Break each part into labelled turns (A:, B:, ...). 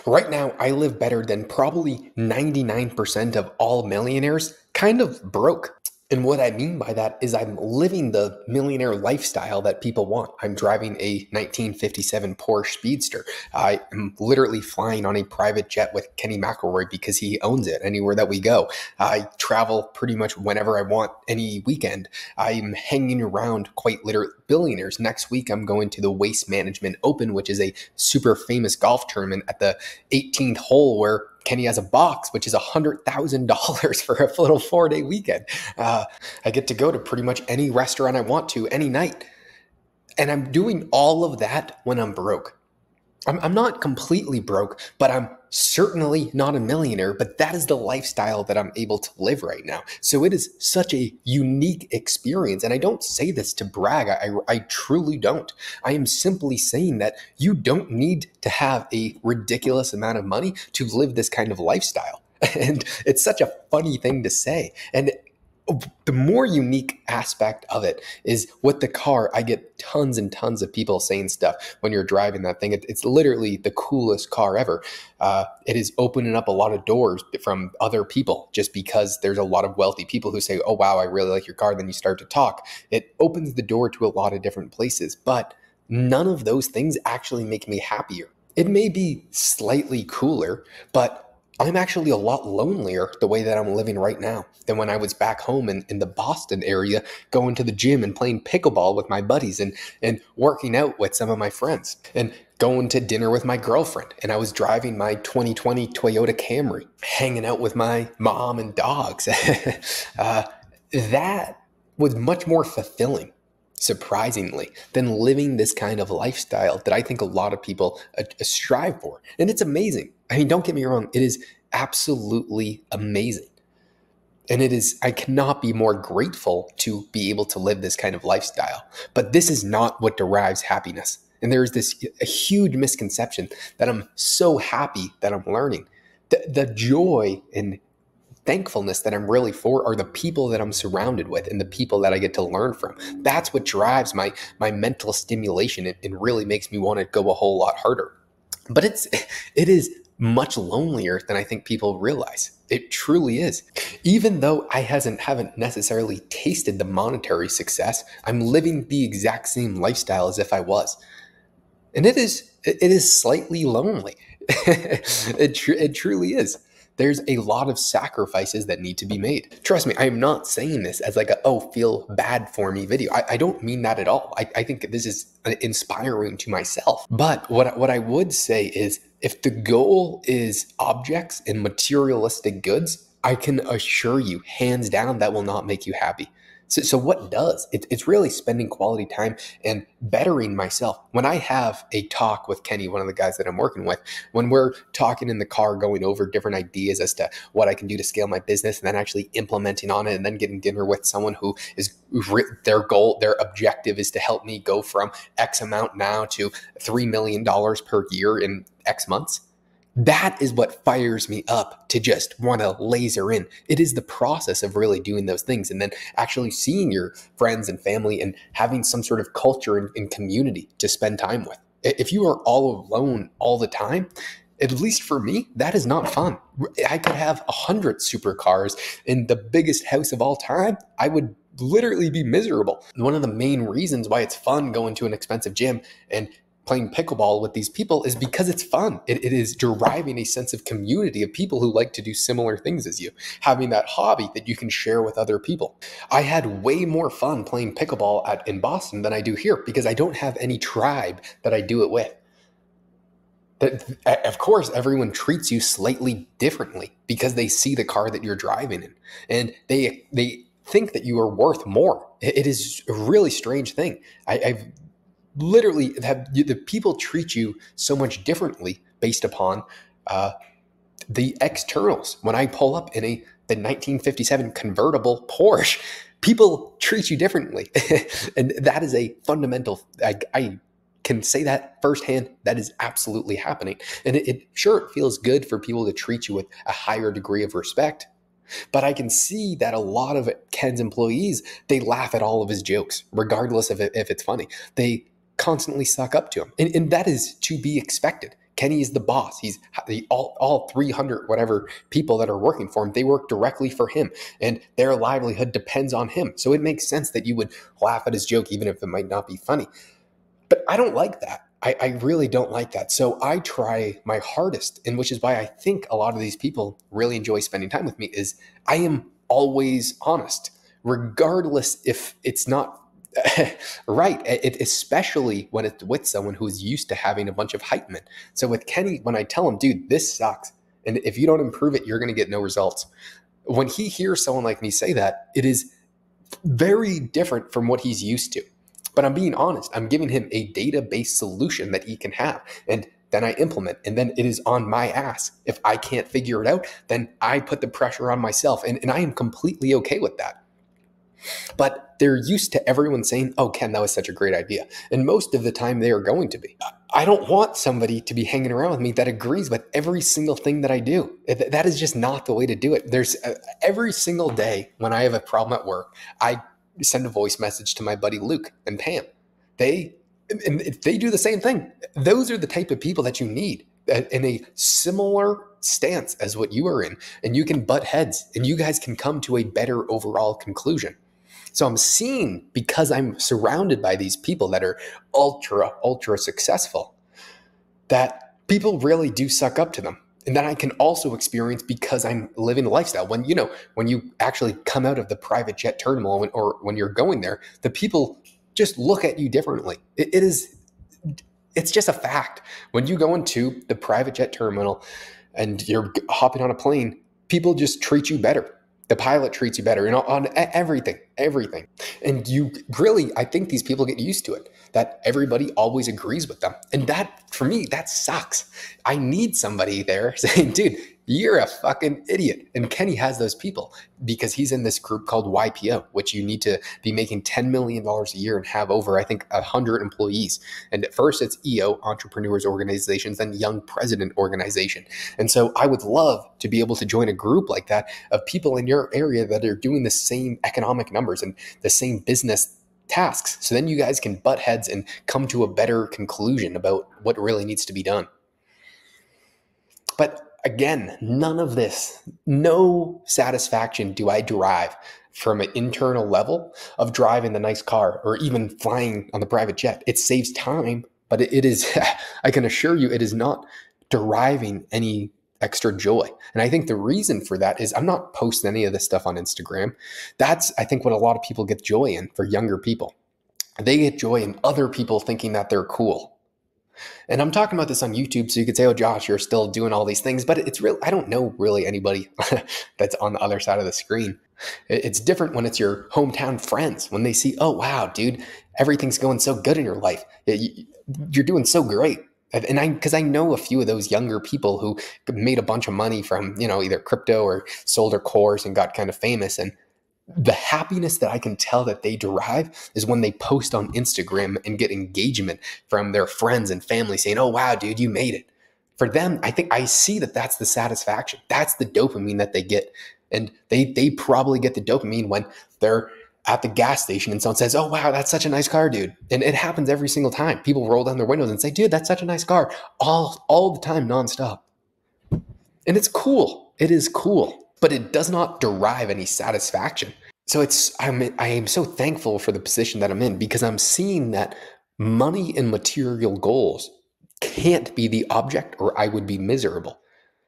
A: Right now, I live better than probably 99% of all millionaires, kind of broke. And what I mean by that is I'm living the millionaire lifestyle that people want. I'm driving a 1957 Porsche Speedster. I am literally flying on a private jet with Kenny McElroy because he owns it anywhere that we go. I travel pretty much whenever I want, any weekend. I'm hanging around quite literally billionaires. Next week, I'm going to the Waste Management Open, which is a super famous golf tournament at the 18th hole where Kenny has a box, which is $100,000 for a little 4-day weekend. I get to go to pretty much any restaurant I want to any night. And I'm doing all of that when I'm broke. I'm not completely broke, but I'm certainly not a millionaire, but that is the lifestyle that I'm able to live right now. So it is such a unique experience. And I don't say this to brag. I truly don't. I am simply saying that you don't need to have a ridiculous amount of money to live this kind of lifestyle. And it's such a funny thing to say. And the more unique aspect of it is with the car, I get tons and tons of people saying stuff when you're driving that thing. It's literally the coolest car ever. It is opening up a lot of doors from other people just because there's a lot of wealthy people who say, oh, wow, I really like your car. Then you start to talk. It opens the door to a lot of different places, but none of those things actually make me happier. It may be slightly cooler, but I'm actually a lot lonelier the way that I'm living right now than when I was back home in the Boston area, going to the gym and playing pickleball with my buddies and working out with some of my friends and going to dinner with my girlfriend. And I was driving my 2020 Toyota Camry, hanging out with my mom and dogs. That was much more fulfilling, surprisingly, than living this kind of lifestyle that I think a lot of people strive for. And it's amazing. I mean, don't get me wrong. It is absolutely amazing. And I cannot be more grateful to be able to live this kind of lifestyle. But this is not what derives happiness. And there is a huge misconception that I'm so happy that I'm learning. The joy and thankfulness that I'm really for are the people that I'm surrounded with and the people that I get to learn from. That's what drives my mental stimulation and really makes me want to go a whole lot harder. But it is much lonelier than I think people realize. It truly is. Even though I haven't necessarily tasted the monetary success, I'm living the exact same lifestyle as if I was. And it is slightly lonely. It truly is. There's a lot of sacrifices that need to be made. Trust me, I am not saying this as like feel bad for me video. I don't mean that at all. I think this is inspiring to myself. But what I would say is if the goal is objects and materialistic goods, I can assure you, hands down, that will not make you happy. So what does? It's really spending quality time and bettering myself. When I have a talk with Kenny, one of the guys that I'm working with, when we're talking in the car, going over different ideas as to what I can do to scale my business and then actually implementing on it and then getting dinner with someone who is their goal, their objective is to help me go from X amount now to $3 million per year in X months. That is what fires me up to just want to laser in. It is the process of really doing those things and then actually seeing your friends and family and having some sort of culture and community to spend time with. If you are all alone all the time, at least for me, that is not fun. I could have 100 supercars in the biggest house of all time. I would literally be miserable. One of the main reasons why it's fun going to an expensive gym and playing pickleball with these people is because it's fun. It is deriving a sense of community of people who like to do similar things as you, having that hobby that you can share with other people. I had way more fun playing pickleball in Boston than I do here because I don't have any tribe that I do it with. Of course, everyone treats you slightly differently because they see the car that you're driving in and they think that you are worth more. It is a really strange thing. I've literally the people treat you so much differently based upon the externals. When I pull up in the 1957 convertible Porsche, people treat you differently. And that is a fundamental, I can say that firsthand, that is absolutely happening. And it feels good for people to treat you with a higher degree of respect. But I can see that a lot of Ken's employees, they laugh at all of his jokes, regardless of if it's funny. They constantly suck up to him. And that is to be expected. Kenny is the boss. He's all 300 whatever people that are working for him. They work directly for him, and their livelihood depends on him. So it makes sense that you would laugh at his joke, even if it might not be funny. But I don't like that. I really don't like that. So I try my hardest, and which is why I think a lot of these people really enjoy spending time with me, is I am always honest, regardless if it's not right. Especially when it's with someone who is used to having a bunch of hype men. So with Kenny, when I tell him, dude, this sucks, and if you don't improve it, you're going to get no results. When he hears someone like me say that, it is very different from what he's used to. But I'm being honest. I'm giving him a data-based solution that he can have. And then I implement. And then it is on my ass. If I can't figure it out, then I put the pressure on myself. And I am completely okay with that. But they're used to everyone saying, oh, Ken, that was such a great idea. And most of the time they are going to be. I don't want somebody to be hanging around with me that agrees with every single thing that I do. That is just not the way to do it. There's every single day when I have a problem at work, I send a voice message to my buddy Luke and Pam. They do the same thing. Those are the type of people that you need in a similar stance as what you are in. And you can butt heads and you guys can come to a better overall conclusion. So I'm seeing, because I'm surrounded by these people that are ultra successful, that people really do suck up to them. And that I can also experience because I'm living the lifestyle. When you actually come out of the private jet terminal or when you're going there, the people just look at you differently. It's just a fact. When you go into the private jet terminal and you're hopping on a plane, people just treat you better. The pilot treats you better, and on everything. And you really, I think these people get used to it, that everybody always agrees with them. And that, for me, that sucks. I need somebody there saying, dude, you're a fucking idiot. And Kenny has those people because he's in this group called YPO, which you need to be making $10 million a year and have over, I think, 100 employees. And at first it's EO, Entrepreneurs Organizations, then Young President Organization. And so I would love to be able to join a group like that of people in your area that are doing the same economic numbers and the same business tasks. So then you guys can butt heads and come to a better conclusion about what really needs to be done. But again, none of this, no satisfaction do I derive from an internal level of driving the nice car or even flying on the private jet. It saves time, but it is, I can assure you, it is not deriving any extra joy. And I think the reason for that is I'm not posting any of this stuff on Instagram. That's, I think, what a lot of people get joy in for younger people. They get joy in other people thinking that they're cool. And I'm talking about this on YouTube, so you could say, oh, Josh, you're still doing all these things. But it's real. I don't know really anybody that's on the other side of the screen. It's different when it's your hometown friends, when they see, oh, wow, dude, everything's going so good in your life. You're doing so great. And because I know a few of those younger people who made a bunch of money from, either crypto or sold their course and got kind of famous. And the happiness that I can tell that they derive is when they post on Instagram and get engagement from their friends and family saying, oh, wow, dude, you made it. For them, I think I see that that's the satisfaction. That's the dopamine that they get. And they probably get the dopamine when they're at the gas station and someone says, oh, wow, that's such a nice car, dude. And it happens every single time. People roll down their windows and say, dude, that's such a nice car, all the time, nonstop. And it's cool. It is cool. But it does not derive any satisfaction. So I am so thankful for the position that I'm in because I'm seeing that money and material goals can't be the object or I would be miserable.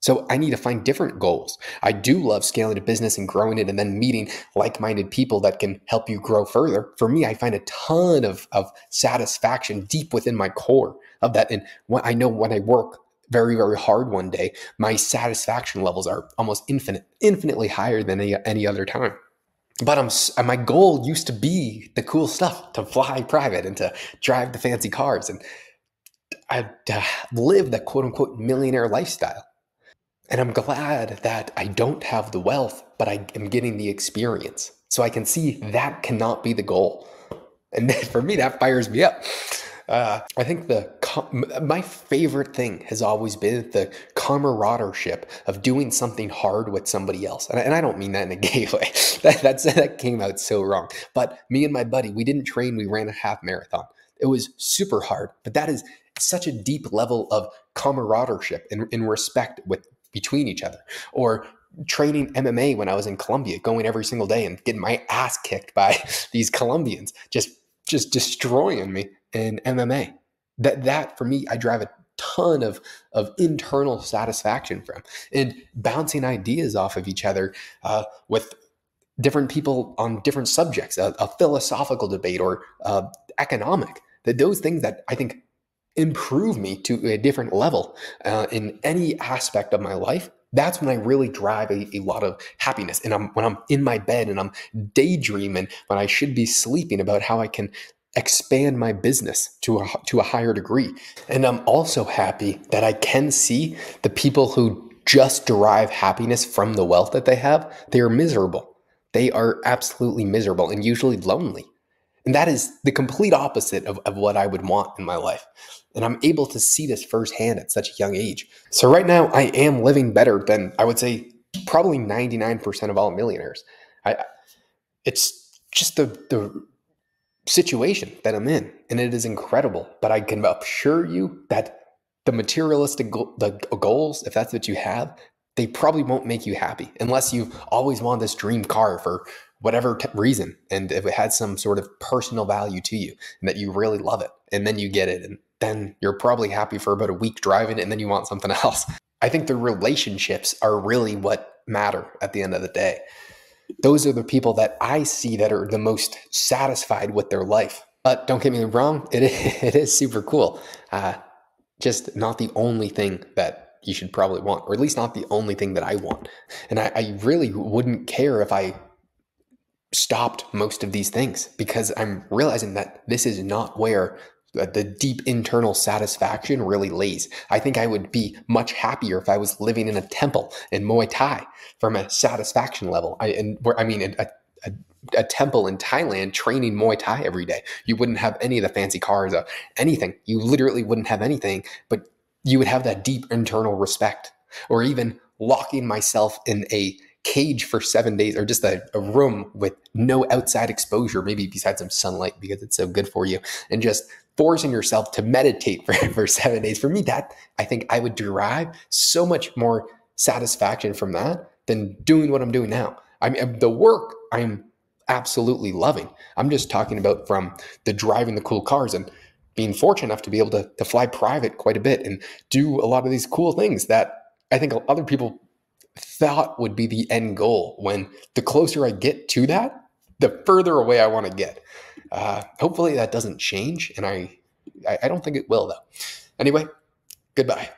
A: So I need to find different goals. I do love scaling a business and growing it and then meeting like-minded people that can help you grow further. For me, I find a ton of satisfaction deep within my core of that. And I know when I work very, very hard one day, my satisfaction levels are almost infinitely higher than any other time. But my goal used to be the cool stuff, to fly private and to drive the fancy cars. And I live the quote unquote millionaire lifestyle. And I'm glad that I don't have the wealth, but I am getting the experience. So I can see that cannot be the goal. And for me, that fires me up. I think my favorite thing has always been the camaraderie of doing something hard with somebody else. And I don't mean that in a gay way. That came out so wrong. But me and my buddy, we didn't train. We ran a half marathon. It was super hard, but that is such a deep level of camaraderie and respect between each other, or training MMA when I was in Colombia, going every single day and getting my ass kicked by these Colombians, just destroying me in MMA. That for me, I drive a ton of internal satisfaction from, and bouncing ideas off of each other with different people on different subjects, a philosophical debate or economic. That those things that I think improve me to a different level in any aspect of my life. That's when I really drive a lot of happiness. And when I'm in my bed and I'm daydreaming when I should be sleeping about how I can expand my business to a higher degree. And I'm also happy that I can see the people who just derive happiness from the wealth that they have, they are miserable. They are absolutely miserable and usually lonely. And that is the complete opposite of what I would want in my life. And I'm able to see this firsthand at such a young age. So right now, I am living better than, I would say, probably 99% of all millionaires. It's just the situation that I'm in, and it is incredible. But I can assure you that the materialistic the goals, if that's what you have, they probably won't make you happy unless you've always wanted this dream car for whatever reason, and if it had some sort of personal value to you and that you really love it, and then you get it, and then you're probably happy for about a week driving, and then you want something else. I think the relationships are really what matter at the end of the day. Those are the people that I see that are the most satisfied with their life. But don't get me wrong, it is super cool. Just not the only thing that you should probably want, or at least not the only thing that I want. And I really wouldn't care if I stopped most of these things, because I'm realizing that this is not where the deep internal satisfaction really lays. I think I would be much happier if I was living in a temple in Muay Thai from a satisfaction level. A temple in Thailand training Muay Thai every day. You wouldn't have any of the fancy cars, anything. You literally wouldn't have anything, but you would have that deep internal respect. Or even locking myself in a cage for 7 days, or just a room with no outside exposure, maybe besides some sunlight because it's so good for you, and just forcing yourself to meditate for 7 days. For me, that I think I would derive so much more satisfaction from that than doing what I'm doing now. I mean, the work I'm absolutely loving. I'm just talking about from the driving the cool cars and being fortunate enough to be able to fly private quite a bit and do a lot of these cool things that I think other people thought would be the end goal. When the closer I get to that, the further away I want to get. Hopefully that doesn't change, and I don't think it will, though. Anyway, goodbye.